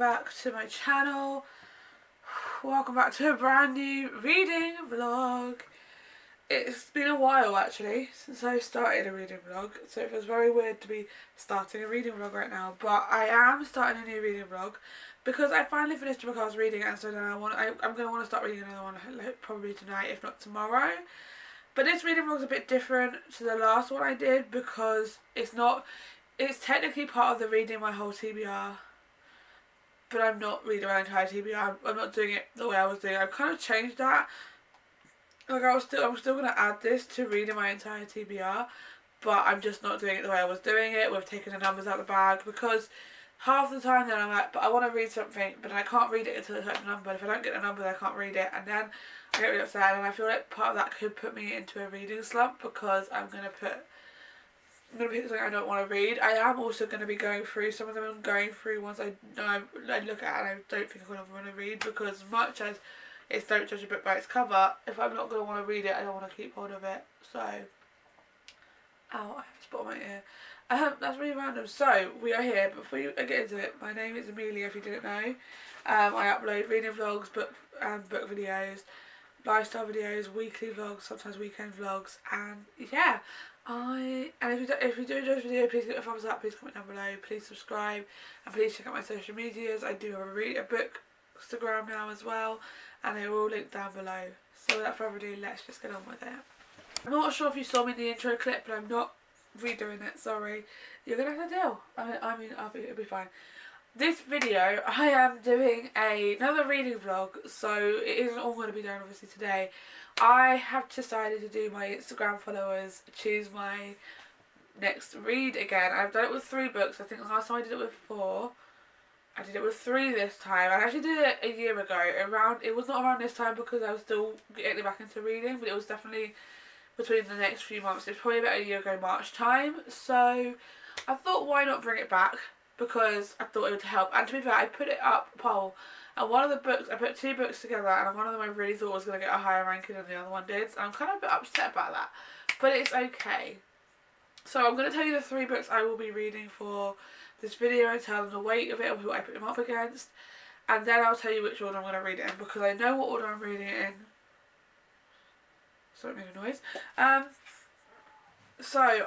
back to my channel. Welcome back to a brand new reading vlog. It's been a while actually since I started a reading vlog, so it feels very weird to be starting a reading vlog right now, but I am starting a new reading vlog because I finally finished a book I was reading, and so now I'm going to want to start reading another one probably tonight, if not tomorrow. But this reading vlog is a bit different to the last one I did because it's technically part of the reading my whole TBR, but I'm not reading my entire TBR. I'm not doing it the way I was doing it. I've kind of changed that. Like I'm still going to add this to reading my entire TBR, but I'm just not doing it the way I was doing it, with taking the numbers out of the bag, because half the time then I'm like, but I want to read something, but I can't read it until a certain number. If I don't get the number, then I can't read it, and then I get really upset, and I feel like part of that could put me into a reading slump, because I'm going to pick something I don't want to read. I am also going to be going through some of them. I'm going through ones I know I look at and I don't think I'm going to want to read, because as much as it's don't judge a book by its cover, if I'm not going to want to read it, I don't want to keep hold of it. So, ow, I have a spot on my ear. That's really random. So, we are here, but before you get into it, my name is Amelia, if you didn't know. I upload reading vlogs, book videos, lifestyle videos, weekly vlogs, sometimes weekend vlogs, and yeah. If you do enjoy this video, please give it a thumbs up, please comment down below, please subscribe, and please check out my social medias. I do have a book Instagram now as well, and they're all linked down below. So without further ado, let's just get on with it. I'm not sure if you saw me in the intro clip, but I'm not redoing it, sorry. You're gonna have to deal. It'll be fine. This video, I am doing another reading vlog, so it isn't all going to be done obviously today. I have decided to do my Instagram followers choose my next read again. I've done it with 3 books. I think last time I did it with 4. I did it with 3 this time. I actually did it a year ago. It was not around this time because I was still getting back into reading, but it was definitely between the next few months. It's probably about a year ago, March time. So I thought, why not bring it back? Because I thought it would help. And to be fair, I put it up a poll, and one of the books, I put 2 books together, and one of them I really thought was going to get a higher ranking than the other one did, and I'm kind of a bit upset about that, but it's okay. So I'm going to tell you the 3 books I will be reading for this video, and tell them the weight of it and what I put them up against, and then I'll tell you which order I'm going to read it in, because I know what order I'm reading it in. Sorry, it made a noise. So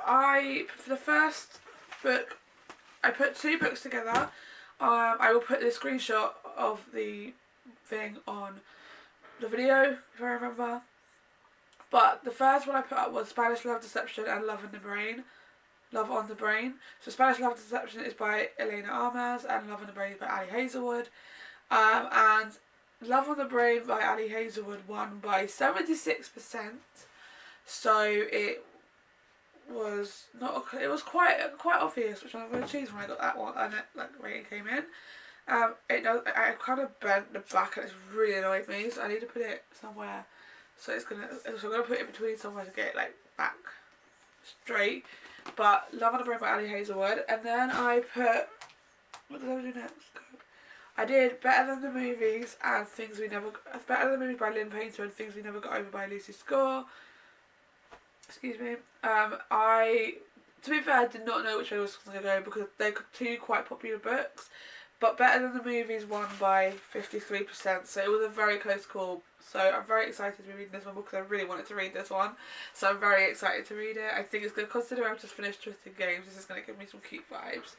for the first book, I put 2 books together. I will put the screenshot of the thing on the video, if I remember. But the first one I put up was Spanish Love Deception and Love on the Brain. So Spanish Love Deception is by Elena Armas, and Love on the Brain is by Ali Hazelwood. And Love on the Brain by Ali Hazelwood won by 76%. So it was quite obvious which one I'm going to choose when I got that one, and the rating came in. I kind of bent the back and it's really annoyed me, so I need to put it somewhere. So I'm going to put it between somewhere to get it back straight. But Love on the Brain by Ali Hazelwood, and then I put, what did I do next? I did Better Than the Movies and Better Than the Movies by Lynn Painter and Things We Never Got Over by Lucy Score. Excuse me. To be fair, I did not know which way I was going to go because they're 2 quite popular books. But Better Than the Movies won by 53%, so it was a very close call. So I'm very excited to be reading this one because I really wanted to read this one. So I'm very excited to read it. I think it's going to, considering I've just finished Twisted Games, this is going to give me some cute vibes.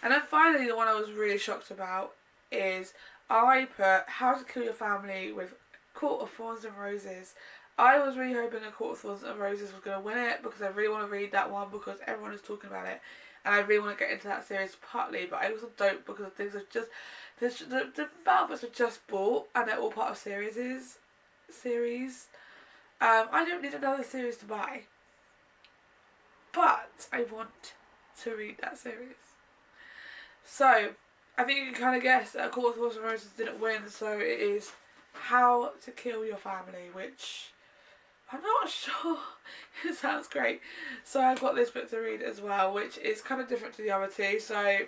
And then finally, the one I was really shocked about is I put How to Kill Your Family with Court of Thorns and Roses. I was really hoping A Court of Thorns and Roses was going to win it because I really want to read that one because everyone is talking about it. And I really want to get into that series partly, but I also don't because things are just... The amount books are just bought and they're all part of series. I don't need another series to buy. But I want to read that series. So, I think you can kind of guess that A Court of Thorns and Roses didn't win, so it is How to Kill Your Family, which... I'm not sure. It sounds great. So I've got this book to read as well, which is kind of different to the other 2. So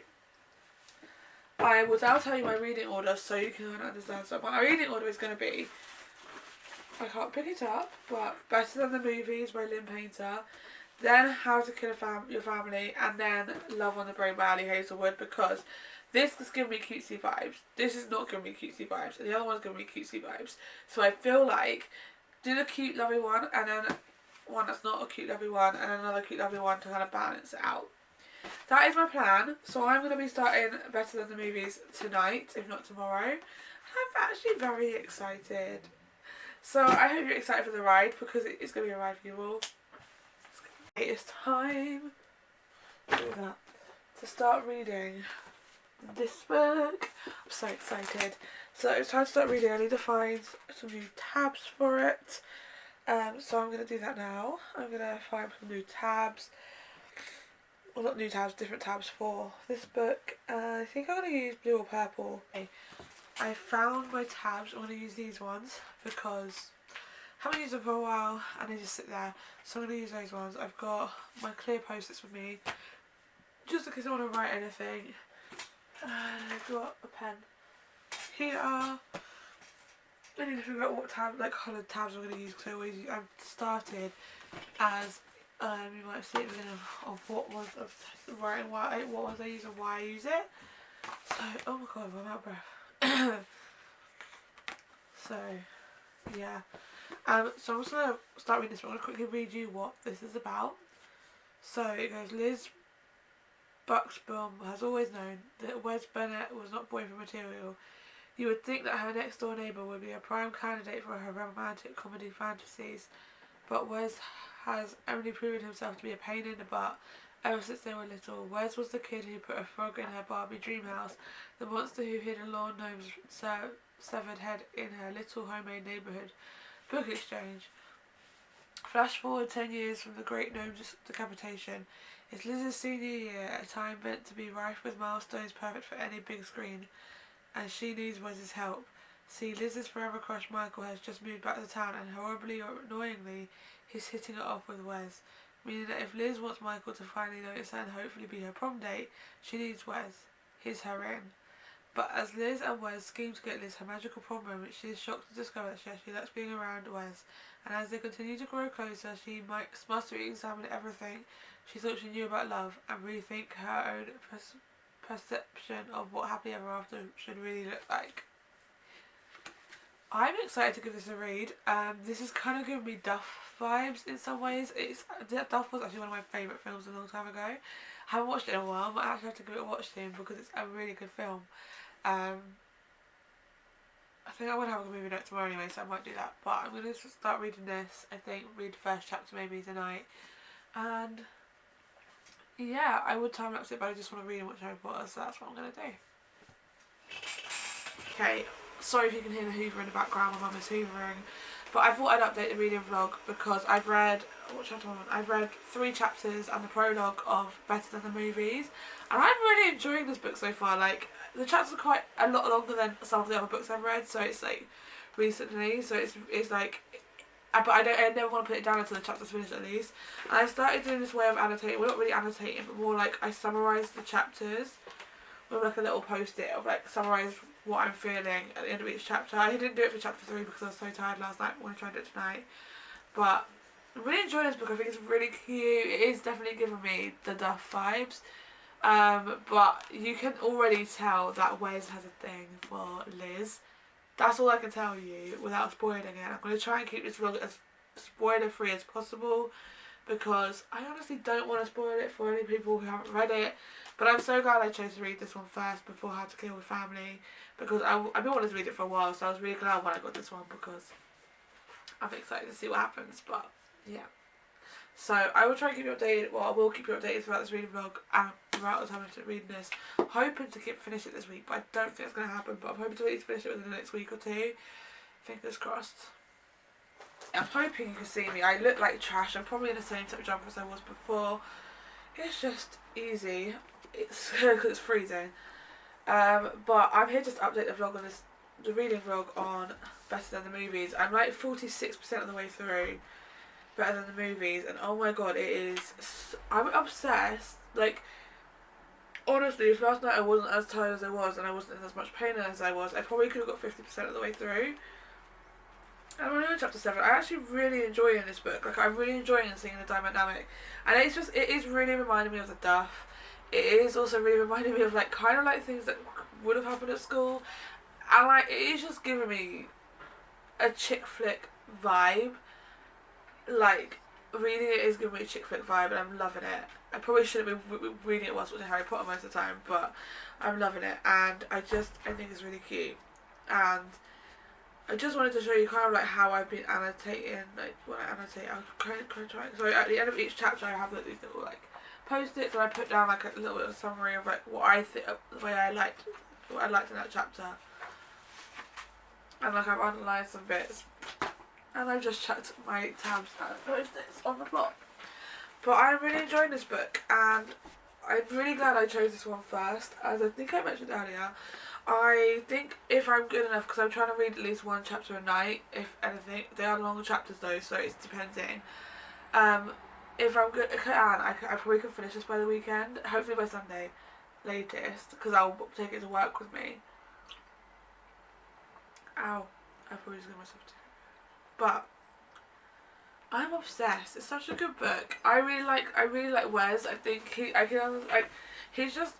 I will now tell you my reading order so you can understand. So my reading order is going to be, I can't pick it up, but Better Than the Movies by Lynn Painter, then How to Kill Your Family, and then Love on the Brain by Ali Hazelwood, because this is giving me cutesy vibes. This is not giving me cutesy vibes, and the other one's giving me cutesy vibes. So I feel like do the cute lovely one, and then one that's not a cute lovely one, and another cute lovely one to kind of balance it out. That is my plan. So I'm going to be starting Better Than the Movies tonight, if not tomorrow. I'm actually very excited. So I hope you're excited for the ride, because it's going to be a ride for you all. It's time to start reading this book. I'm so excited. So it's time to start reading. I need to find some new tabs for it. So I'm going to do that now. I'm going to find some new tabs. Well, not new tabs, different tabs for this book. I think I'm going to use blue or purple. Okay. I found my tabs. I'm going to use these ones because I haven't used them for a while and they just sit there. So I'm going to use those ones. I've got my clear post-its with me just in case I want to write anything. I've got a pen here. I need to figure out what tab, like coloured tabs I'm going to use, because I've started as you might have seen at the beginning of what was of writing what was I use and why I use it. So oh my god, I'm out of breath. So yeah. So I'm just gonna start reading this. I'm gonna quickly read you what this is about. So it goes, Liz Buxbaum has always known that Wes Bennett was not boyfriend material. You would think that her next door neighbour would be a prime candidate for her romantic comedy fantasies, but Wes has only proven himself to be a pain in the butt ever since they were little. Wes was the kid who put a frog in her Barbie dream house, the monster who hid a lawn gnome's severed head in her little homemade neighbourhood book exchange. Flash forward 10 years from the great gnome's decapitation. It's Liz's senior year, a time meant to be rife with milestones perfect for any big screen, and she needs Wes's help. See, Liz's forever crush Michael has just moved back to town, and horribly or annoyingly, he's hitting it off with Wes, meaning that if Liz wants Michael to finally notice her and hopefully be her prom date, she needs Wes. He's her in. But as Liz and Wes scheme to get Liz her magical prom moment, she is shocked to discover that she actually likes being around Wes, and as they continue to grow closer, she must re-examine everything she thought she knew about love and rethink her own perception of what happily ever after should really look like. I'm excited to give this a read. This is kind of giving me Duff vibes in some ways. Duff was actually one of my favourite films a long time ago. I haven't watched it in a while, but I actually have to give it a watch soon because it's a really good film. I think I'm going to have a movie night tomorrow anyway, so I might do that. But I'm going to start reading this, I think, read the first chapter maybe tonight. And yeah, I would time lapse it, but I just want to read and watch Harry Potter, so that's what I'm going to do. Okay, sorry if you can hear the hoover in the background, my mum is hoovering. But I thought I'd update the reading vlog because I've read, what chapter am I on? I've read 3 chapters and the prologue of Better Than the Movies. And I'm really enjoying this book so far. Like, the chapters are quite a lot longer than some of the other books I've read, so it's like recently, so it's like, but I never want to put it down until the chapter's finished at least. And I started doing this way of annotating, well not really annotating, but more like I summarise the chapters with like a little post-it of like summarise what I'm feeling at the end of each chapter. I didn't do it for chapter 3 because I was so tired last night when I tried it tonight. But I'm really enjoying this book. I think it's really cute. It is definitely giving me the Duff vibes. But you can already tell that Wes has a thing for Liz. That's all I can tell you without spoiling it. I'm going to try and keep this vlog as spoiler free as possible because I honestly don't want to spoil it for any people who haven't read it. But I'm so glad I chose to read this one first before How to Kill Your Family, because I've been wanting to read it for a while, so I was really glad when I got this one because I'm excited to see what happens. But yeah, so I will try and keep you updated. Well, I will keep you updated throughout this reading vlog and throughout the time of reading this. I'm hoping to finish it this week, but I don't think it's going to happen. But I'm hoping to at least finish it within the next week or 2. Fingers crossed. I'm hoping you can see me. I look like trash. I'm probably in the same type of jumper as I was before. It's just easy. It's because it's freezing. But I'm here just to update the vlog on this, the reading vlog on Better Than the Movies. I'm like 46% of the way through Better Than the Movies, and oh my god, it is. I'm obsessed. Like, honestly, if last night I wasn't as tired as I was and I wasn't in as much pain as I was, I probably could have got 50% of the way through. And I'm only on chapter 7. I actually really enjoying this book. Like, I'm really enjoying seeing the dynamic. And it is really reminding me of the Duff. It is also really reminding me of, like, kind of like things that would have happened at school. And, like, it is just giving me a chick flick vibe. Like, reading it is giving me a chick flick vibe, and I'm loving it. I probably shouldn't be reading it whilst watching Harry Potter most of the time, but I'm loving it. And I think it's really cute. And I just wanted to show you kind of like how I've been annotating, like when I annotate, I'll kind of try. So at the end of each chapter, I have like these little like post-its, and I put down like a little bit of summary of like what I think, the way I liked, what I liked in that chapter, and like I've underlined some bits, and I've just chucked my tabs and post-its on the block. But I'm really enjoying this book, and I'm really glad I chose this one first, as I think I mentioned earlier. I think if I'm good enough, because I'm trying to read at least one chapter a night, if anything. They are longer chapters though, so it's depending. If I'm good, I probably can finish this by the weekend, hopefully by Sunday latest, because I'll take it to work with me. Ow, I probably just got myself to. But I'm obsessed. It's such a good book. I really like Wes. I think he's just,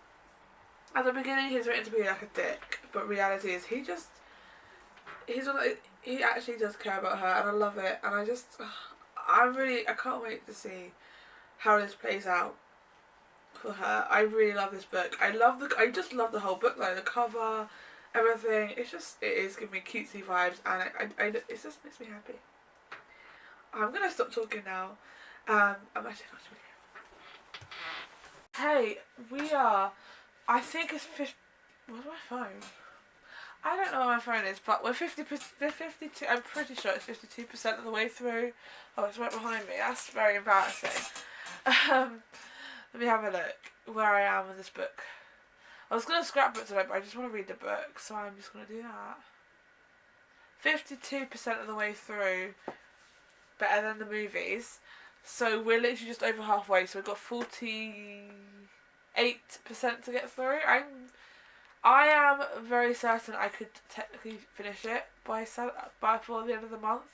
at the beginning he's written to be like a dick, but reality is he actually does care about her, and I love it. And I can't wait to see how this plays out for her. I really love this book. I just love the whole book, like the cover, everything. It is giving me cutesy vibes, and it just makes me happy. I'm gonna stop talking now. I'm actually not really. Hey, I think it's 50. Where's my phone? I don't know where my phone is, but we're 52. I'm pretty sure it's 52% of the way through. Oh, it's right behind me. That's very embarrassing. Let me have a look where I am with this book. I was gonna scrapbook tonight, but I just want to read the book, so I'm just gonna do that. 52% of the way through. Better than the movies. So we're literally just over halfway. So we've got 48% to get through. I am very certain I could technically finish it by before the end of the month.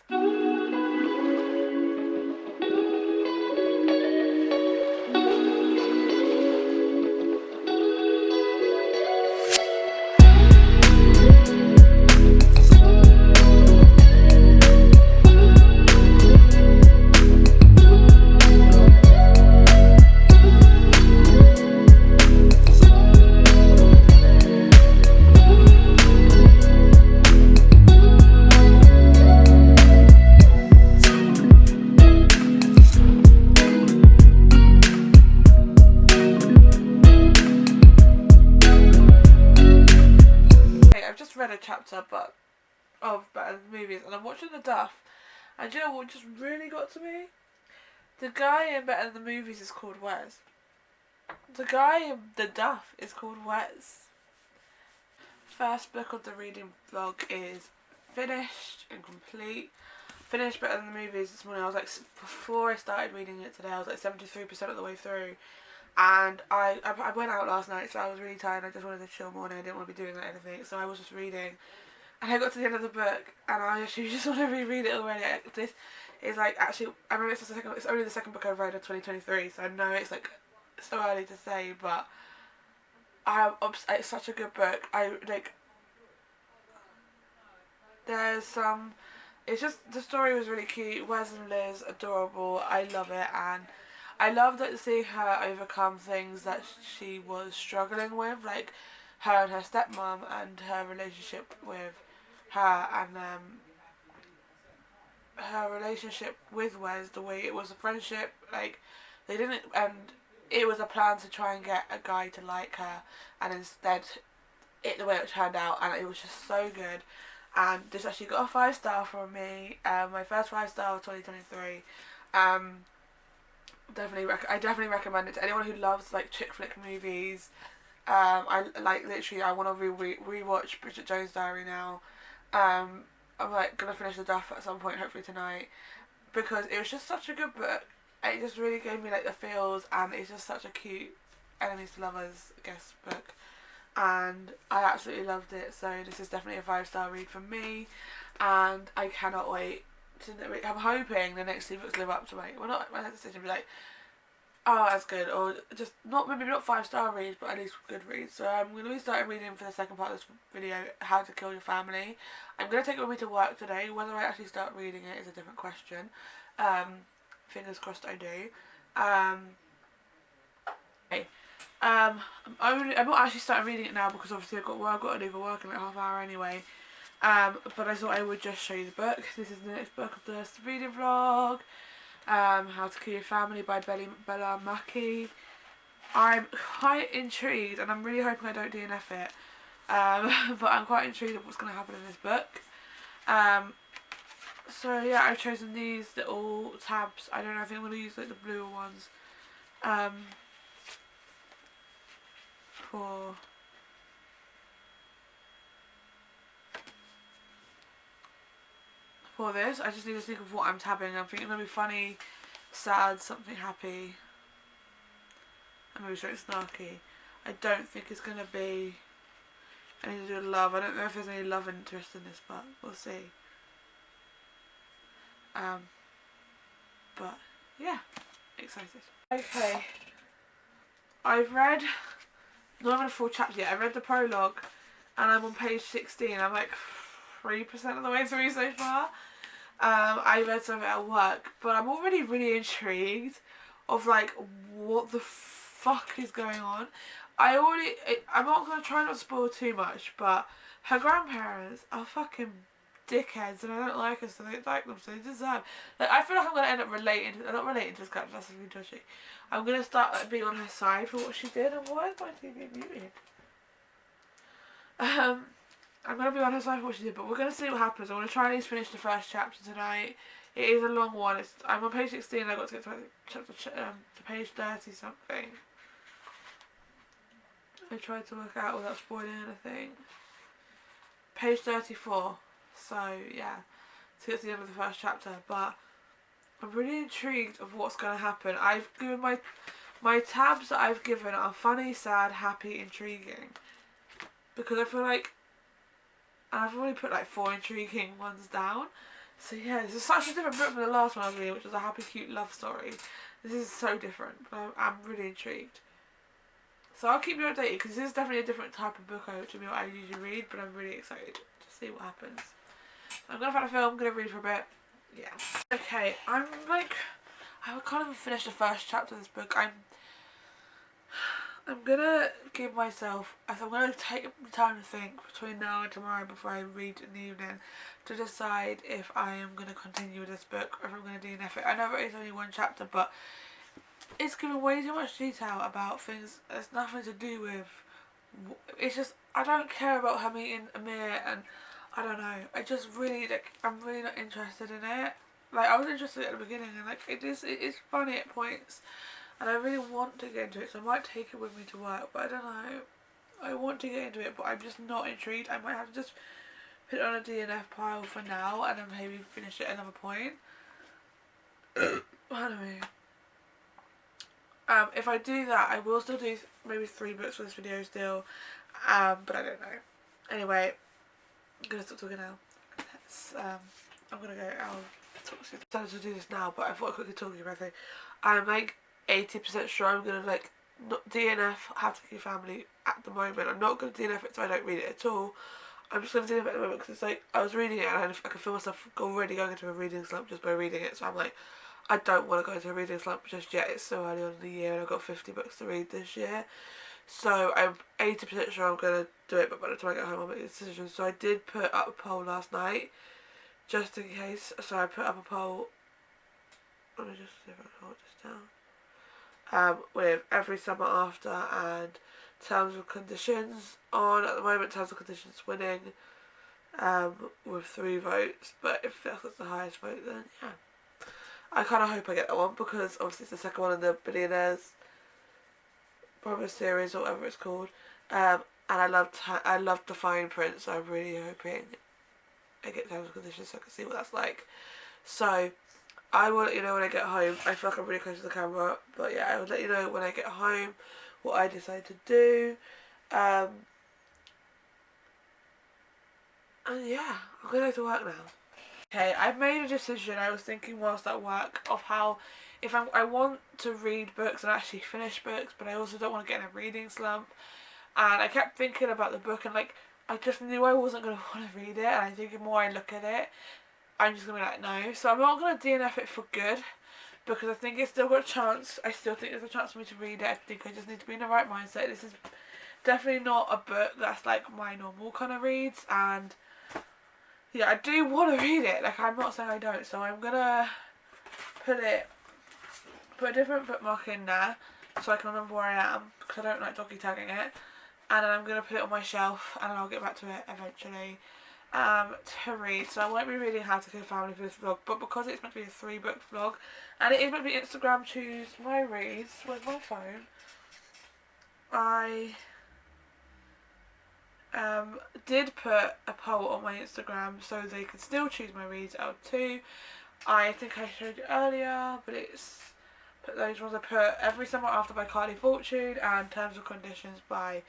Read a chapter of Better Than the Movies, and I'm watching the Duff, and you know what just really got to me? The guy in Better Than the Movies is called Wes. The guy in the Duff is called Wes. First book of the reading vlog is finished and complete. Finished Better Than the Movies this morning. I was like, before I started reading it today, I was like 73% of the way through. And I went out last night, so I was really tired. I just wanted to chill morning. I didn't want to be doing anything, so I was just reading. And I got to the end of the book, and I actually just want to reread it already. This is like, actually, I remember it's only the second book I've read of 2023, so I know it's like so early to say, but it's such a good book. There's some. It's just, the story was really cute. Wes and Liz, adorable. I love it, and I loved to see her overcome things that she was struggling with, like her and her stepmom, and her relationship with her, and her relationship with Wes, the way it was a friendship, like they didn't, and it was a plan to try and get a guy to like her, and instead the way it turned out, and it was just so good. And this actually got a 5-star from me, my first 5-star of 2023. I definitely recommend it to anyone who loves like chick flick movies. I want to rewatch Bridget Jones' Diary now. I'm like gonna finish the Duff at some point, hopefully tonight, because it was just such a good book. It just really gave me like the feels, and it's just such a cute enemies to lovers, I guess, book. and I absolutely loved it. So this is definitely a 5-star read from me, and I cannot wait to. I'm hoping the next 2 books live up to my decision. Be like, oh, that's good, or just maybe not 5-star reads, but at least good reads. So I'm going to be starting reading for the second part of this video, How to Kill Your Family. I'm going to take it with me to work today. Whether I actually start reading it is a different question. Fingers crossed I do. Okay. I'm not actually starting reading it now because obviously I've got to do the work in like half an hour anyway. But I thought I would just show you the book. This is the next book of the reading vlog. How to Kill Your Family by Bella Mackie. I'm quite intrigued, and I'm really hoping I don't DNF it. But I'm quite intrigued of what's going to happen in this book. So yeah, I've chosen these little tabs. I don't know, I think I'm going to use like the bluer ones. For this, I just need to think of what I'm tabbing. I'm thinking it's going to be funny, sad, something happy, and maybe something snarky. I don't think it's going to be anything to do with love. I don't know if there's any love interest in this, but we'll see. But yeah, excited. Okay, I've read, not even a full chapter yet. I read the prologue, and I'm on page 16. I'm like 3% of the way through so far. I read some of it at work, but I'm already really intrigued of like what the fuck is going on. I'm not gonna try not to spoil too much, but her grandparents are fucking dickheads, and I don't like them, so they don't like them, so they deserve. Like, I feel like I'm gonna end up not relating to this character. That's really dodgy. I'm gonna start like being on her side for what she did. And why is my TV muted? I'm going to be on her side for what she did, but we're going to see what happens. I want to try and at least finish the first chapter tonight. It is a long one. I'm on page 16 and I got to get to page 30 something. I tried to work out without spoiling anything. Page 34. So, yeah. To get to the end of the first chapter. But I'm really intrigued of what's going to happen. I've given my tabs that I've given are funny, sad, happy, intriguing. Because I feel like I've already put like 4 intriguing ones down. So yeah, this is such a different book from the last one I was reading, which was a happy, cute love story. This is so different, but I'm really intrigued. So I'll keep you updated, because this is definitely a different type of book to what I usually read, but I'm really excited to see what happens. I'm going to find a film, I'm going to read for a bit. Yeah. Okay, I can't even finish the first chapter of this book. I'm gonna give myself, I'm gonna take time to think between now and tomorrow before I read in the evening to decide if I am gonna continue with this book or if I'm gonna DNF it. I know it is only 1 chapter, but it's given way too much detail about things that's nothing to do with. It's just, I don't care about her meeting Amelia, and I don't know. I just really I'm really not interested in it. Like, I was interested at the beginning, and like it is funny at points. And I really want to get into it, so I might take it with me to work, but I don't know. I want to get into it, but I'm just not intrigued. I might have to just put it on a DNF pile for now, and then maybe finish it at another point. Pardon me. If I do that, I will still do maybe 3 books for this video still, but I don't know. Anyway, I'm going to stop talking now. I'm going to go, I'll talk to you. I decided to do this now, but I thought I quickly talk to you about it. I'm like 80% sure I'm going to like not DNF How to Kill Your Family at the moment. I'm not going to DNF it so I don't read it at all. I'm just going to DNF it at the moment because it's like I was reading it and I can feel myself already going into a reading slump just by reading it. So I'm like, I don't want to go into a reading slump just yet. It's so early on in the year and I've got 50 books to read this year. So I'm 80% sure I'm going to do it, but by the time I get home I'll make a decision. So I did put up a poll last night just in case. So I put up a poll. Let me just see if I can hold this down. With every summer after and terms and conditions on. At the moment, terms and conditions winning with 3 votes, but if that's the highest vote, then yeah. I kind of hope I get that one because obviously it's the second one in the Billionaires Promise series or whatever it's called, and I love the fine print, so I'm really hoping I get terms and conditions so I can see what that's like. So I will let you know when I get home. I feel like I'm really close to the camera, but yeah, I will let you know when I get home what I decide to do. And yeah, I'm gonna go to work now. Okay, I've made a decision. I was thinking whilst at work of how if I want to read books and actually finish books, but I also don't want to get in a reading slump. And I kept thinking about the book and like I just knew I wasn't going to want to read it, and I think the more I look at it, I'm just going to be like, no. So I'm not going to DNF it for good, because I think it's still got a chance. I still think there's a chance for me to read it. I think I just need to be in the right mindset. This is definitely not a book that's like my normal kind of reads, and yeah, I do want to read it. Like, I'm not saying I don't, so I'm going to put a different bookmark in there so I can remember where I am, because I don't like doggy tagging it. And then I'm going to put it on my shelf, and then I'll get back to it eventually to read. So I won't be reading How to Kill a Family for this vlog, but because it's meant to be a 3-book vlog, and it is meant to be Instagram choose my reads with my phone, I did put a poll on my Instagram so they could still choose my reads out of 2. I think I showed you earlier, but it's put those ones. I put Every Summer After by Carly Fortune and Terms and Conditions by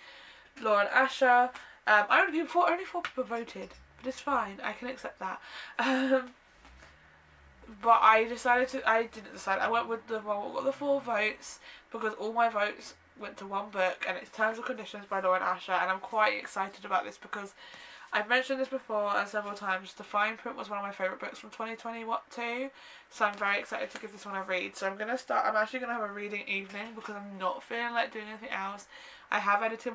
Laura and Asher. Only 4 people voted, but it's fine. I can accept that. But I didn't decide. I went with the one that got the 4 votes because all my votes went to one book, and it's Terms and Conditions by Laura and Asher. And I'm quite excited about this because I've mentioned this before and several times. The Fine Print was one of my favourite books from 2022, so I'm very excited to give this one a read. So I'm actually going to have a reading evening because I'm not feeling like doing anything else. I have edited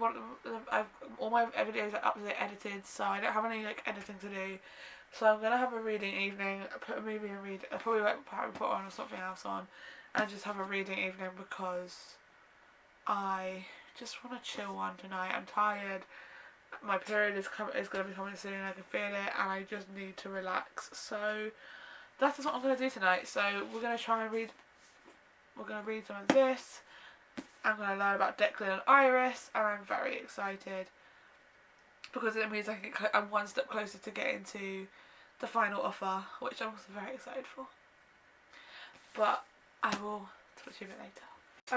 all my videos are up to date edited, so I don't have any like editing to do. So I'm going to have a reading evening, put a movie and read, I'll probably like Harry Potter on or something else on, and just have a reading evening because I just want to chill one tonight. I'm tired. My period is going to be coming soon. I can feel it, and I just need to relax. So that is what I'm going to do tonight. So we're going to try and read. We're going to read some of this. I'm going to learn about Declan and Iris, and I'm very excited because it means I'm one step closer to getting to the final offer, which I'm also very excited for. But I will talk to you a bit later.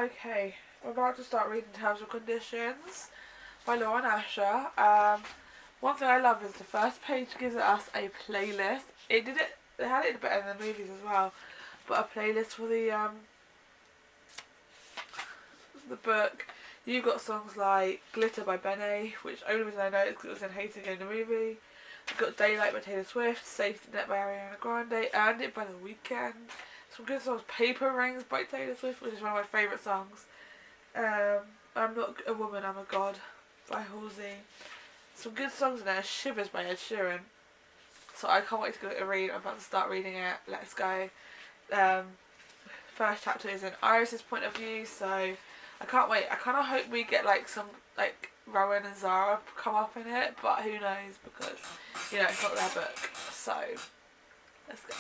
Okay, we're about to start reading Terms and Conditions by Laura and Asher. One thing I love is the first page gives us a playlist. They had it better than the movies as well, but a playlist for the book. You've got songs like Glitter by Benny, which only reason I know is because it was in Hating Again the movie. You've got Daylight by Taylor Swift, Safety Net by Ariana Grande, Earned It by The Weeknd. Some good songs, Paper Rings by Taylor Swift, which is one of my favourite songs. I'm Not a Woman, I'm a God by Halsey. Some good songs in there, Shivers by Ed Sheeran. So I can't wait to go to read. I'm about to start reading it. Let's go. First chapter is in Iris's point of view, so I can't wait. I kind of hope we get like some like Rowan and Zara come up in it, but who knows because you know it's not their book. So let's go.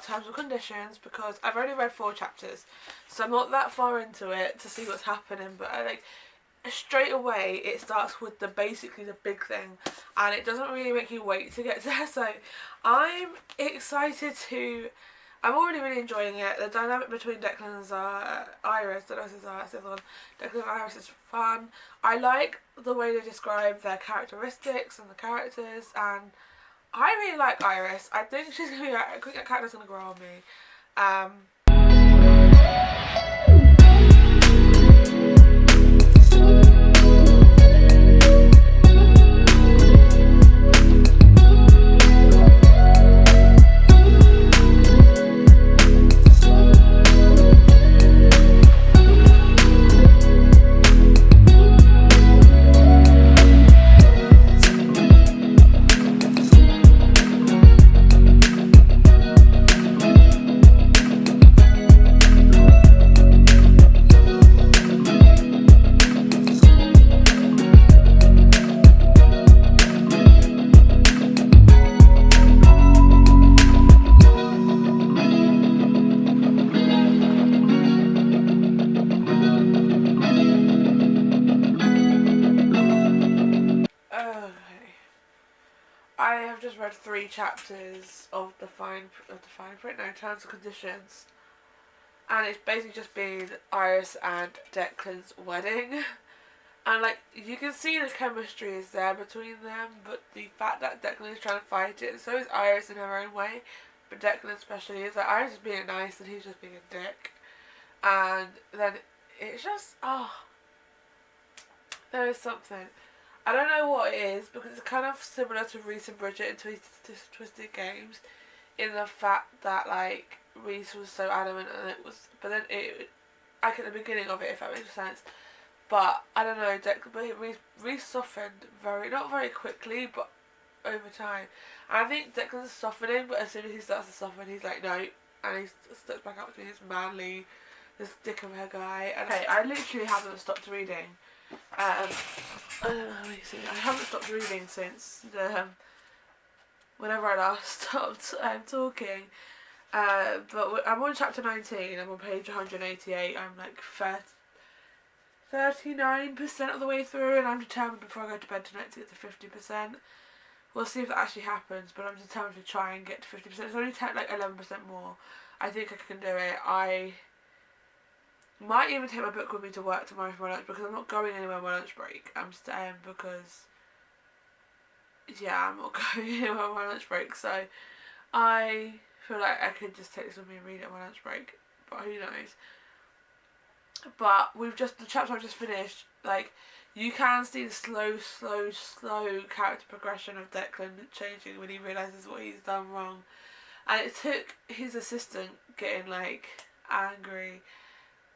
Terms and Conditions because I've only read 4 chapters, so I'm not that far into it to see what's happening, but straight away it starts with basically the big thing, and it doesn't really make you wait to get there. So I'm excited to. I'm already really enjoying it. The dynamic between Declan and Iris, Declan and Iris is fun. I like the way they describe their characteristics and the characters, and I really like Iris. I think she's gonna be I think that character's gonna grow on me. I have just read 3 chapters of the fine print, no, terms and conditions, and it's basically just been Iris and Declan's wedding. And like, you can see the chemistry is there between them, but the fact that Declan is trying to fight it, and so is Iris in her own way, but Declan especially is like, Iris is being nice and he's just being a dick. And then it's just, there is something. I don't know what it is, because it's kind of similar to Reese and Bridget in Twisted Games, in the fact that like Reese was so adamant, and it was, but then it, like at the beginning of it, if that makes sense. But I don't know, Reese softened not very quickly, but over time. And I think Declan's softening, but as soon as he starts to soften, he's like, no, and he steps back up to his manly, this dick of a guy. And I literally haven't stopped reading. I haven't stopped reading since whenever I last stopped talking. But I'm on chapter 19. I'm on page 188. I'm like 39% of the way through, and I'm determined before I go to bed tonight to get to 50%. We'll see if that actually happens, but I'm determined to try and get to 50%. It's only like 11% more. I think I can do it. I might even take my book with me to work tomorrow for my lunch, because I'm not going anywhere on my lunch break. I'm staying because, yeah, I'm not going anywhere on my lunch break. So I feel like I could just take this with me and read it on my lunch break, but who knows. But the chapter I've just finished, like, you can see the slow character progression of Declan changing when he realises what he's done wrong. And it took his assistant getting, like, angry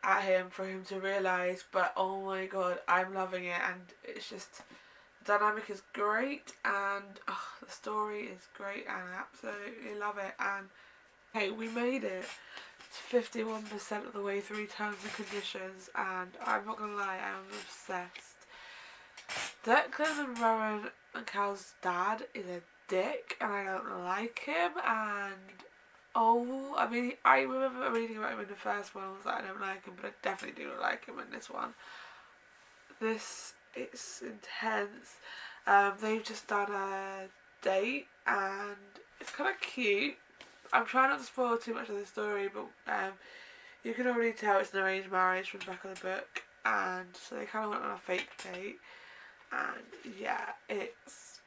at him for him to realise, but oh my god, I'm loving it, and it's just, the dynamic is great, and the story is great, and I absolutely love it. And hey, we made it. 51% of the way through terms and conditions, and I'm not gonna lie, I'm obsessed. Declan and Rowan and Cal's dad is a dick, and I don't like him, and I mean, I remember reading about him in the first one, I was like, I don't like him, but I definitely do not like him in this one. It's intense. They've just done a date, and it's kind of cute. I'm trying not to spoil too much of the story, but you can already tell it's an arranged marriage from the back of the book, and so they kind of went on a fake date, and yeah, it's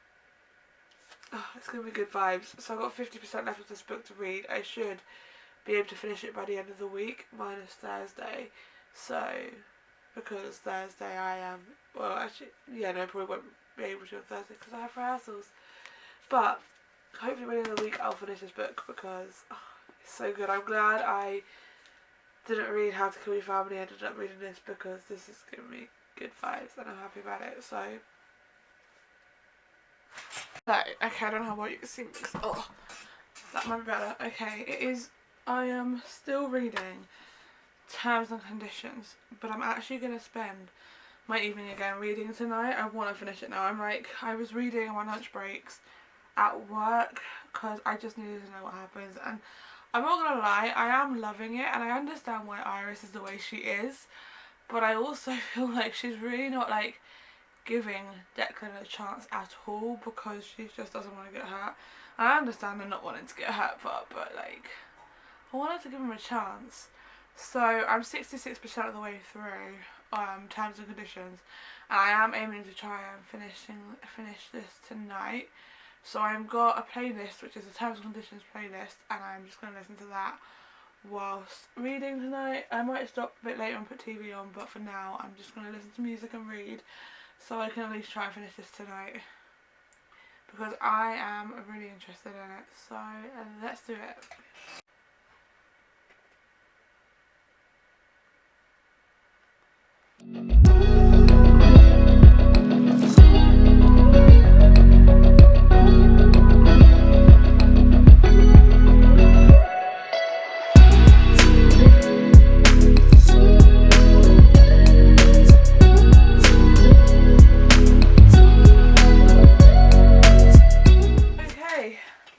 going to be good vibes. So I've got 50% left of this book to read. I should be able to finish it by the end of the week, minus Thursday, so, because Thursday I am, well actually, yeah, no, I probably won't be able to on Thursday because I have rehearsals, but hopefully by the end of the week I'll finish this book, because it's so good. I'm glad I didn't read How to Kill Your Family, I ended up reading this, because this is giving me good vibes and I'm happy about it. So okay, I don't know how well you can see me, because that might be better. Okay, I am still reading Terms and Conditions, but I'm actually going to spend my evening again reading tonight. I want to finish it now. I was reading on my lunch breaks at work because I just needed to know what happens, and I'm not gonna lie, I am loving it, and I understand why Iris is the way she is, but I also feel like she's really not like giving Declan a chance at all, because she just doesn't want to get hurt. And I understand her not wanting to get hurt, but like, I wanted to give him a chance. So I'm 66% of the way through Terms and Conditions, and I am aiming to try and finish this tonight. So I've got a playlist, which is a Terms and Conditions playlist, and I'm just going to listen to that whilst reading tonight. I might stop a bit later and put TV on, but for now I'm just going to listen to music and read, so I can at least try and finish this tonight, because I am really interested in it. So let's do it.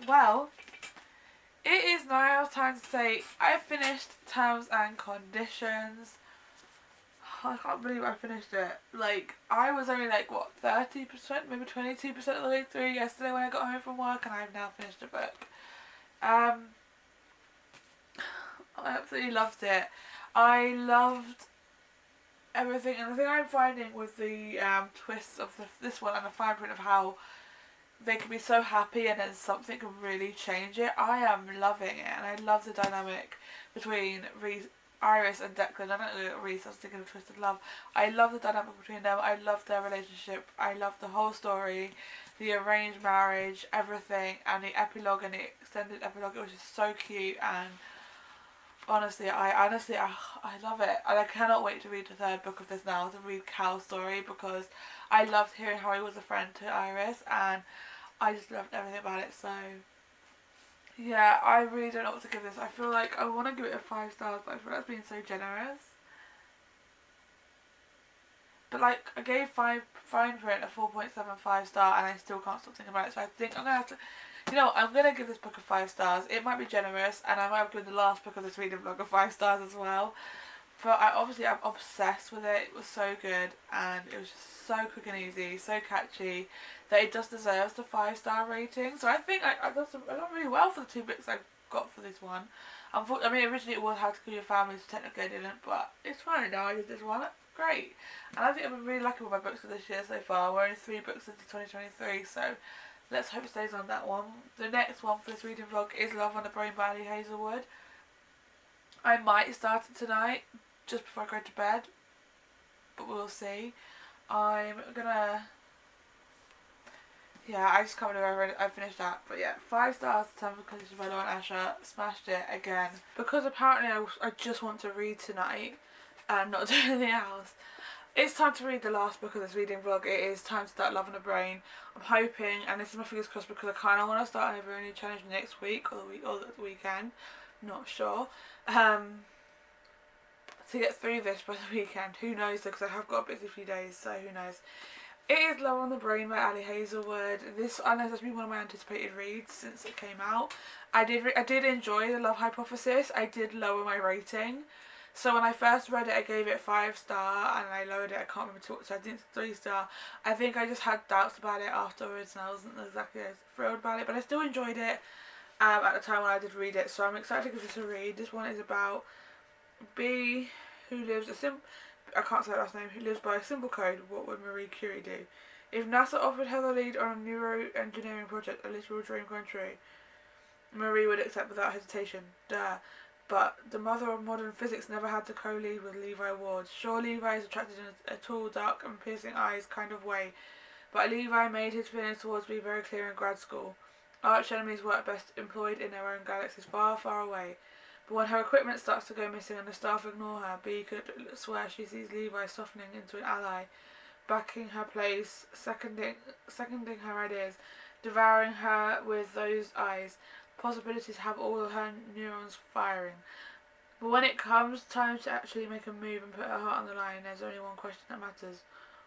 Well, it is now time to say I finished Terms and Conditions. I can't believe I finished it. Like, I was only like, what, 30%, maybe 22% of the way through yesterday when I got home from work, and I've now finished the book. I absolutely loved it. I loved everything, and the thing I'm finding with the twists of this one and the fine print of how they can be so happy and then something can really change it. I am loving it, and I love the dynamic between Iris and Declan. I don't know Reese, I was thinking of Twisted Love. I love the dynamic between them. I love their relationship. I love the whole story, the arranged marriage, everything, and the epilogue and the extended epilogue. It was just so cute, and honestly, I love it, and I cannot wait to read the third book of this now, to read Cal's story, because I loved hearing how he was a friend to Iris, and I just loved everything about it. So yeah, I really don't know what to give this. I feel like I want to give it a 5 stars, but I feel like it's being so generous. But like, I gave Fine Print a 4.75 star, and I still can't stop thinking about it. So I think I'm gonna have to. You know, I'm going to give this book a 5 stars. It might be generous, and I might have given the last book of this reading vlog a 5 stars as well. But I'm obsessed with it. It was so good, and it was just so quick and easy, so catchy, that it just deserves the 5-star rating. So I think I done really well for the 2 books I got for this one. I mean, originally it was How to Kill Your Family, so technically I didn't, but it's fine now. I did this one. Great. And I think I've been really lucky with my books for this year so far. We're only 3 books into 2023, so let's hope it stays on that one. The next one for this reading vlog is Love on the Brain by Ali Hazelwood. I might start it tonight, just before I go to bed, but we'll see. I'm gonna... Yeah, I just can't believe I finished that. But yeah, 5 stars to Terms and Conditions by Lauren Asher. Smashed it again. Because apparently I just want to read tonight and not do anything else. It's time to read the last book of this reading vlog. It is time to start Love on the Brain. I'm hoping, and this is my fingers crossed, because I kind of want to start over a new challenge next week or the weekend. Not sure. To get through this by the weekend. Who knows, because I have got a busy few days, so who knows. It is Love on the Brain by Ali Hazelwood. I know that's been one of my anticipated reads since it came out. I did enjoy The Love Hypothesis. I did lower my rating. So when I first read it, I gave it 5 star, and I lowered it. I can't remember so I think it's 3 star. I think I just had doubts about it afterwards, and I wasn't exactly as thrilled about it, but I still enjoyed it at the time when I did read it. So I'm excited to give this a read. This one is about B, who lives I can't say her last name, who lives by a simple code. What would Marie Curie do? If NASA offered her the lead on a neuroengineering project, a literal dream come true, Marie would accept without hesitation. Duh. But the mother of modern physics never had to co-lead with Levi Ward. Sure, Levi is attracted in a tall, dark and piercing eyes kind of way, but Levi made his feelings towards me very clear in grad school. Arch enemies work best employed in their own galaxies far, far away. But when her equipment starts to go missing and the staff ignore her, Bee could swear she sees Levi softening into an ally, backing her place, seconding her ideas, devouring her with those eyes. Possibilities have all of her neurons firing. But when it comes time to actually make a move and put her heart on the line, there's only one question that matters.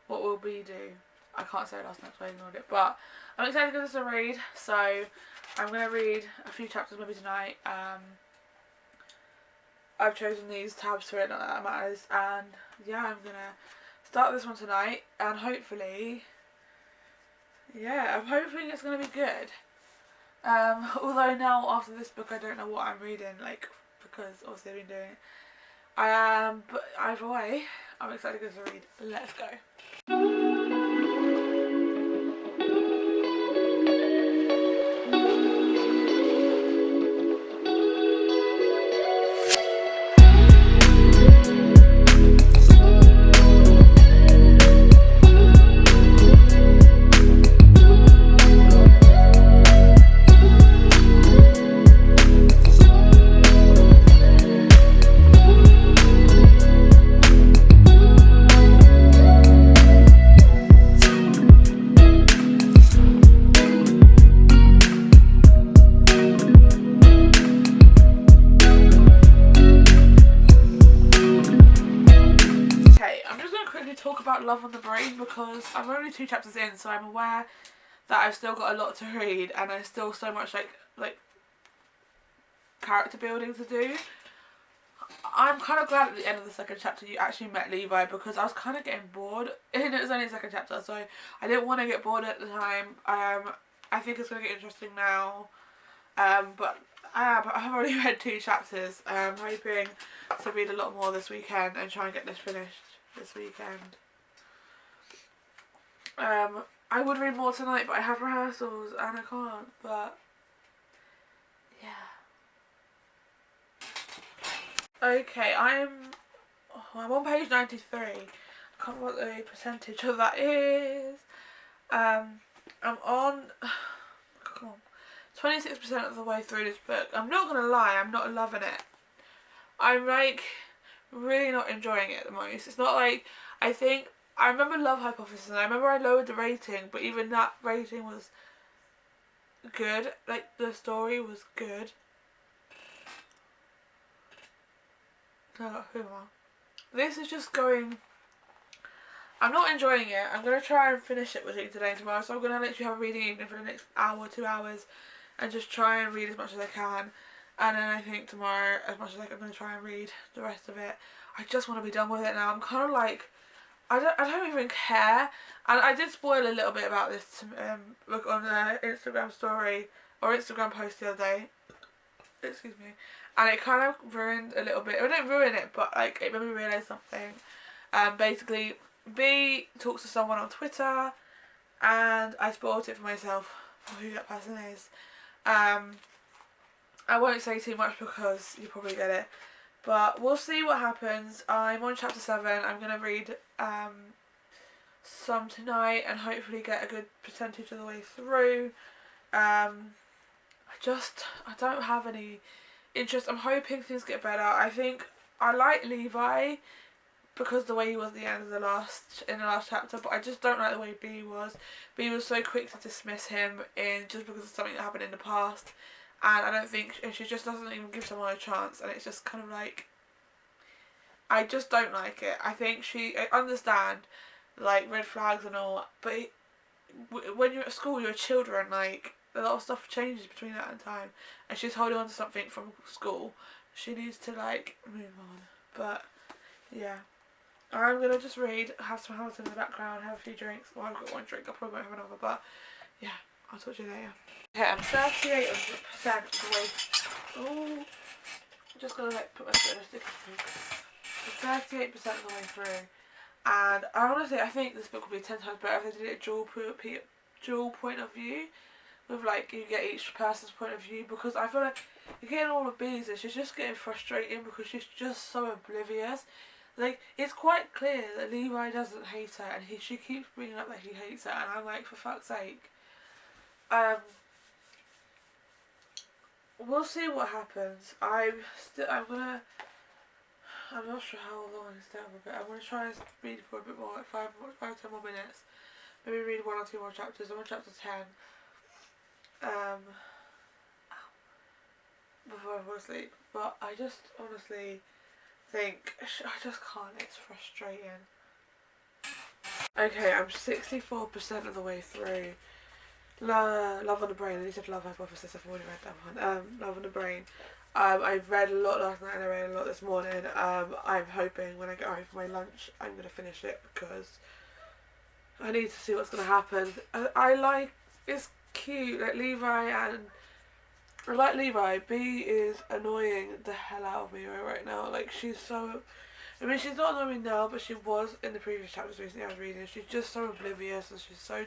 What will Bee do? I can't say it last night, so I ignored it. But I'm excited to give this a read, so I'm going to read a few chapters maybe tonight. I've chosen these tabs for it, not that it matters, and yeah, I'm gonna start this one tonight, and hopefully, yeah, I'm hoping it's gonna be good. Although now after this book I don't know what I'm reading, like, because obviously I've been doing it. I am, but either way, I'm excited to give this a read. Let's go. Talk about Love on the Brain, because I'm only 2 chapters in, so I'm aware that I've still got a lot to read, and there's still so much like character building to do. I'm kind of glad at the end of the second chapter you actually met Levi, because I was kind of getting bored, and it was only the second chapter, so I didn't want to get bored at the time. I think it's going to get interesting now, but I've already read 2 chapters. I'm hoping to read a lot more this weekend and try and get this finished this weekend. I would read more tonight, but I have rehearsals and I can't, but yeah. Okay, I'm on page 93. I can't remember what the percentage of that is. I'm on, come on, 26% of the way through this book. I'm not gonna lie, I'm not loving it. I'm like really not enjoying it the most. It's not like, I remember Love Hypothesis, and I remember I lowered the rating, but even that rating was good. Like, the story was good. This is just going, I'm not enjoying it. I'm going to try and finish it between today and tomorrow, so I'm going to literally have a reading evening for the next hour, 2 hours, and just try and read as much as I can. And then I think tomorrow, as much as I'm going to try and read the rest of it. I just want to be done with it now. I'm kind of like, I don't even care. And I did spoil a little bit about this look on the Instagram story or Instagram post the other day. Excuse me. And it kind of ruined a little bit. It didn't ruin it, but like it made me realise something. Basically, B talks to someone on Twitter, and I spoiled it for myself for who that person is. I won't say too much because you probably get it. But we'll see what happens. I'm on chapter 7. I'm going to read some tonight and hopefully get a good percentage of the way through. I don't have any interest. I'm hoping things get better. I think I like Levi because the way he was at the end of the last chapter, but I just don't like the way B was. B was so quick to dismiss him just because of something that happened in the past. And I don't think, and she just doesn't even give someone a chance, and it's just kind of like, I just don't like it. I think I understand, like, red flags and all, but when you're at school, you're children, like, a lot of stuff changes between that and time, and she's holding on to something from school. She needs to, like, move on. But, yeah. I'm going to just read, have some Hamilton in the background, have a few drinks. Well, I've got 1 drink, I probably won't have another, but, yeah. I'll talk to you later. Okay, I'm 38% of the way. Oh, I'm just gonna like put my foot in a sticker thing. I'm 38% of the way through, and honestly, I think this book would be 10 times better if they did it dual point of view, with like you get each person's point of view, because I feel like you're getting all of B's and she's just getting frustrating because she's just so oblivious. Like, it's quite clear that Levi doesn't hate her, and she keeps bringing up that he hates her, and I'm like, for fuck's sake. We'll see what happens. I'm not sure how long this down will be. I'm gonna try and read for a bit more, like 5 to 10 more minutes. Maybe read 1 or 2 more chapters. I'm on chapter 10. Before I fall asleep. But I just honestly think, I just can't, it's frustrating. Okay, I'm 64% of the way through. Love on the Brain. He said Love Hypothesis. I've already read that one. Love on the Brain. I've read a lot last night and I read a lot this morning. I'm hoping when I get home for my lunch I'm going to finish it because I need to see what's going to happen. I like, it's cute, like Levi, and I like Levi. B is annoying the hell out of me right now. Like, she's so, I mean, she's not annoying now, but she was in the previous chapters recently I was reading. She's just so oblivious, and she's so,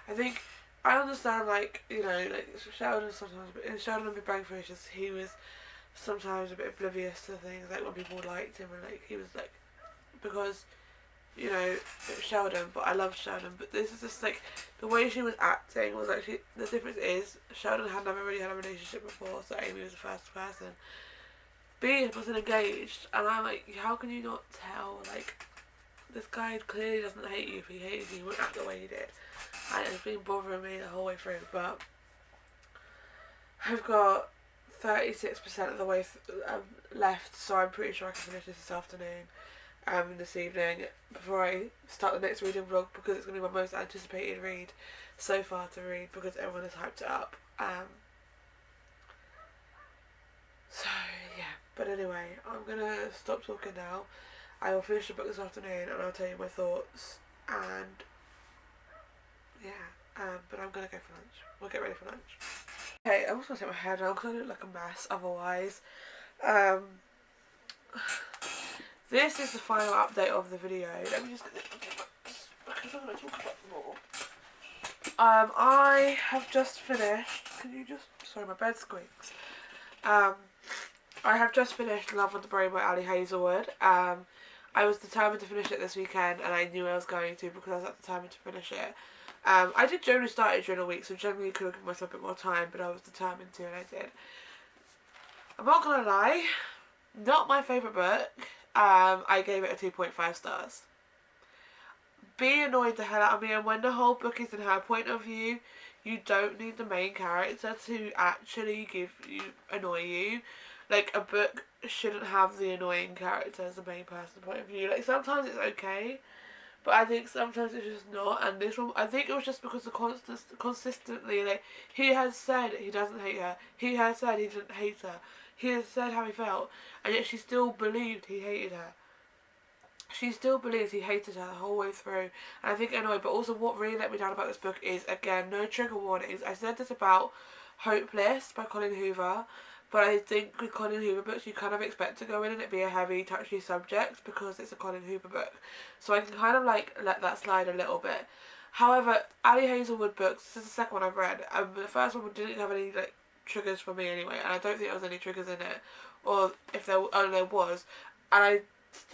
I think, I understand, like, you know, like Sheldon sometimes, but in Sheldon and Big Bang Theory, he was sometimes a bit oblivious to things, like when people liked him, and like he was like, because, you know, it was Sheldon, but I love Sheldon, but this is just like, the way she was acting was like, the difference is, Sheldon had never really had a relationship before, so Amy was the first person. B wasn't engaged, and I'm like, how can you not tell, like, this guy clearly doesn't hate you. If he hated you, he wouldn't act the way he did. And it's been bothering me the whole way through, but I've got 36% of the way left, so I'm pretty sure I can finish this afternoon, this evening, before I start the next reading vlog, because it's going to be my most anticipated read so far to read, because everyone has hyped it up. So yeah, But anyway, I'm gonna stop talking now. I will finish the book this afternoon and I'll tell you my thoughts. And yeah, but I'm gonna go for lunch. We'll get ready for lunch. Okay, I'm just gonna take my hair down because I look like a mess otherwise. This is the final update of the video. Let me just get this because I'm gonna talk about more. I have just finished. Can you just? Sorry, my bed squeaks. I have just finished Love on the Brain by Ali Hazelwood. I was determined to finish it this weekend, and I knew I was going to because I was determined to finish it. I did generally start it during a week, so generally could have given myself a bit more time, but I was determined to, and I did. I'm not gonna lie, not my favourite book. I gave it a 2.5 stars. Be annoyed the hell out of me, and when the whole book is in her point of view, you don't need the main character to actually annoy you. Like, a book shouldn't have the annoying character as the main person's point of view. Like, sometimes it's okay, but I think sometimes it's just not. And this one, I think it was just because consistently, like, he has said he doesn't hate her. He has said he didn't hate her. He has said how he felt, and yet she still believed he hated her. She still believes he hated her the whole way through, and I think annoyed. But also, what really let me down about this book is, again, no trigger warnings. I said this about Hopeless by Colin Hoover, but I think with Colin Hoover books, you kind of expect to go in and it be a heavy, touchy subject because it's a Colin Hoover book. So I can kind of like let that slide a little bit. However, Ali Hazelwood books, this is the second one I've read, and the first one didn't have any like triggers for me anyway, and I don't think there was any triggers in it, or if there was, and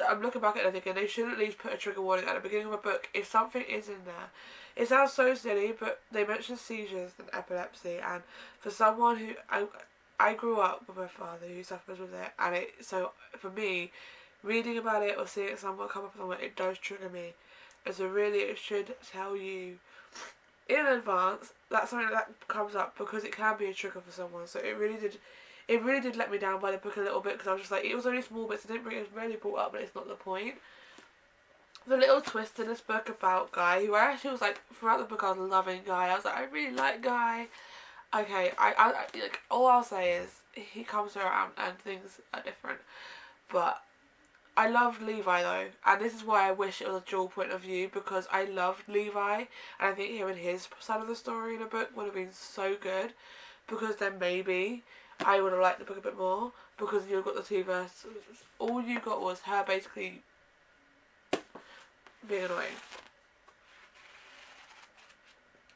I'm looking back at it and thinking they should at least put a trigger warning at the beginning of a book if something is in there. It sounds so silly, but they mention seizures and epilepsy, and for someone who I grew up with my father who suffers with it, and so for me, reading about it or seeing someone come up somewhere, it does trigger me. And so really, it should tell you in advance that something like that comes up because it can be a trigger for someone. So it really did let me down by the book a little bit because I was just like, it was only small bits. It was really brought up, but it's not the point. The little twist in this book about Guy, who I actually was like, throughout the book I was loving Guy. I was like, I really like Guy. Okay, I like, all I'll say is he comes around and things are different. But I loved Levi though, and this is why I wish it was a dual point of view, because I loved Levi, and I think him and his side of the story in a book would have been so good, because then maybe I would have liked the book a bit more, because you got the two verses. All you got was her basically being annoying.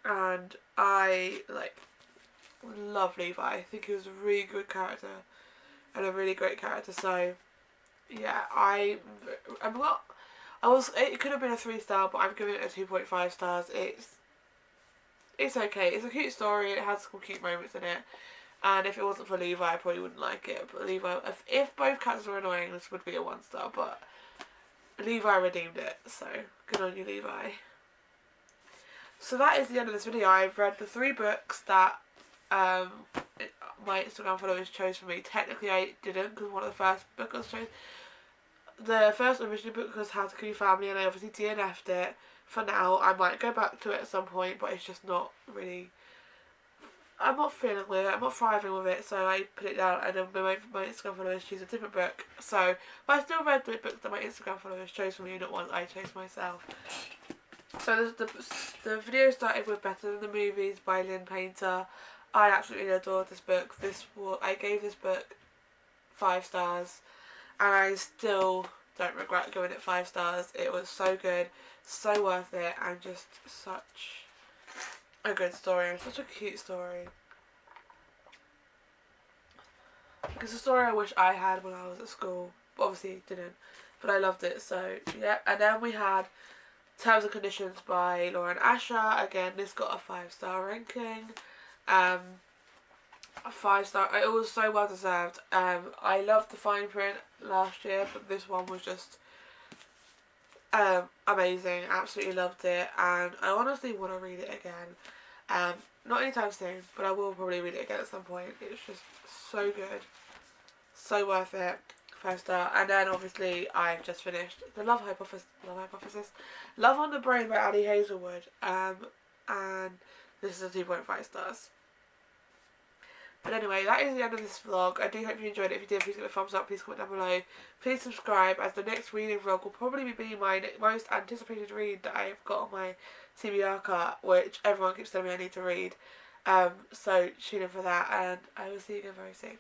And I, like, love Levi. I think he was a really good character, and a really great character, so, yeah, it could have been a 3-star, but I'm giving it a 2.5 stars. It's okay. It's a cute story, it has some cute moments in it. And if it wasn't for Levi, I probably wouldn't like it. But Levi, if both characters were annoying, this would be a 1-star. But Levi redeemed it, so good on you, Levi. So that is the end of this video. I've read the 3 books that my Instagram followers chose for me. Technically, I didn't, because one of the first books I chose. The first original book was How to Kill Your Family, and I obviously DNF'd it. For now, I might go back to it at some point, but it's just not really. I'm not feeling with it, I'm not thriving with it, so I put it down, and then my Instagram followers choose a different book. So, but I still read the books that my Instagram followers chose for me, not ones I chose myself. So the video started with Better Than the Movies by Lynn Painter. I absolutely adored this book. I gave this book 5 stars, and I still don't regret giving it 5 stars. It was so good, so worth it, and just such a good story, and such a cute story. It's a story I wish I had when I was at school, but obviously didn't, but I loved it, so yeah. And then we had Terms and Conditions by Lauren Asher. Again, this got a 5-star ranking. A 5-star, it was so well deserved. I loved the fine print last year, but this one was just amazing. Absolutely loved it, and I honestly want to read it again. Not anytime soon, but I will probably read it again at some point. It's just so good, so worth it. 5-star. And then obviously I've just finished the Love on the Brain by Ali Hazelwood, and this is a 2.5 stars. But anyway, that is the end of this vlog. I do hope you enjoyed it. If you did, please give it a thumbs up. Please comment down below. Please subscribe, as the next reading vlog will probably be my most anticipated read that I have got on my TBR cart, which everyone keeps telling me I need to read. So tune in for that, and I will see you again very soon.